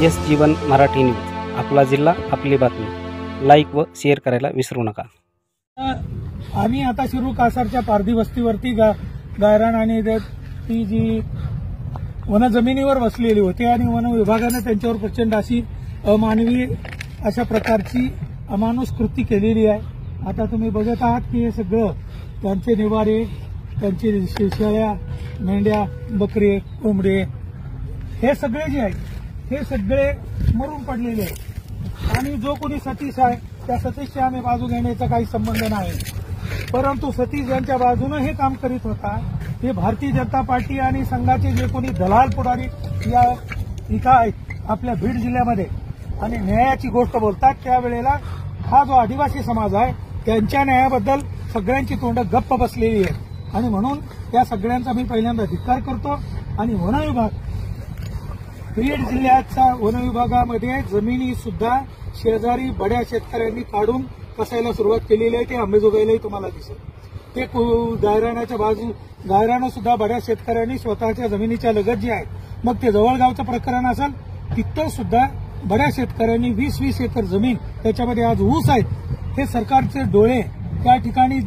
S जीवन Marathi news, आपला जिल्हा आपली बातमी. लाईक व शेअर करायला विसरू नका. आम्ही आता शिरूर कासारच्या पारधी वस्तीवरती गायरान आणि ती जी वनजमिनीवर वसलेली होती आणि वन विभागाने त्यांच्यावर प्रचंड अशी अमानवी अशा प्रकारची अमानुष कृती केलेली आहे. आता तुम्ही बघत आहात की हे सगळं त्यांचे निवारे, त्यांचे शेळ्या, मेंढ्या, बकरे, कोंबडे हे सगळे जे आहेत हे सगळे मरून पडलेले आहेत. आणि जो कोणी सतीश आहे त्या सतीशची आम्ही बाजू घेण्याचा काही संबंध नाही, परंतु सतीश यांच्या बाजूनं हे काम करीत होता. हे भारतीय जनता पार्टी आणि संघाचे जे कोणी दलाल पुढारी या इथं आहेत आपल्या बीड जिल्ह्यामध्ये आणि न्यायाची गोष्ट बोलतात, त्यावेळेला हा जो आदिवासी समाज आहे त्यांच्या न्यायाबद्दल सगळ्यांची तोंड गप्प बसलेली आहे. आणि म्हणून त्या सगळ्यांचा मी पहिल्यांदा धिक्कार करतो. आणि वनविभाग, बीड जिल्ह्याच्या वनविभागामध्ये जमिनी सुद्धा शेजारी बड्या शेतकऱ्यांनी काढून कसायला सुरुवात केलेली आहे. ते अंबेजोगाईलाही तुम्हाला दिसेल. ते गायरानाच्या गायरानं सुद्धा बड्या शेतकऱ्यांनी स्वतःच्या जमिनीच्या लगत जे आहे, मग ते जवळगावचं प्रकरण असेल तिथं सुद्धा बड्या शेतकऱ्यांनी 20-20 एकर जमीन त्याच्यामध्ये आज ऊस आहेत. हे सरकारचे डोळे त्या ठिकाणी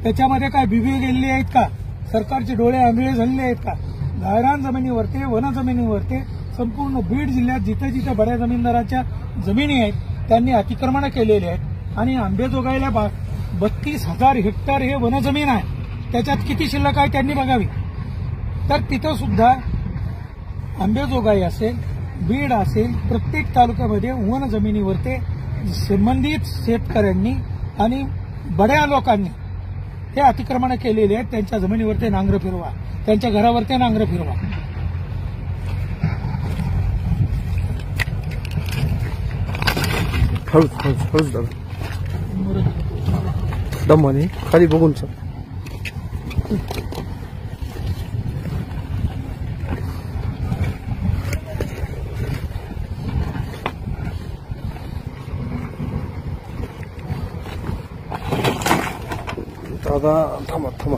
त्याच्यामध्ये काय बिबी गेलेले आहेत का? सरकारचे डोळे आंधळे झालेले आहेत का? गायरान जमिनीवरती, वन जमिनीवरती संपूर्ण बीड जिल्ह्यात जिथे जिथे बड्या जमीनदारांच्या जमिनी आहेत त्यांनी अतिक्रमण केलेले आहेत. आणि अंबेजोगाईला 32,000 हेक्टर हे वनजमीन आहे. त्याच्यात किती शिल्लक आहे त्यांनी बघावी. तर तिथं सुद्धा अंबेजोगाई असेल, बीड असेल, प्रत्येक तालुक्यामध्ये वन जमिनीवरती संबंधित शेतकऱ्यांनी आणि बड्या लोकांनी हे अतिक्रमण केलेले आहेत. त्यांच्या जमिनीवरती नांगर फिरवा, त्यांच्या घरावरती नांगर फिरवा. हळूच दादा दमाने खाली बघून सर. दादा थांबा.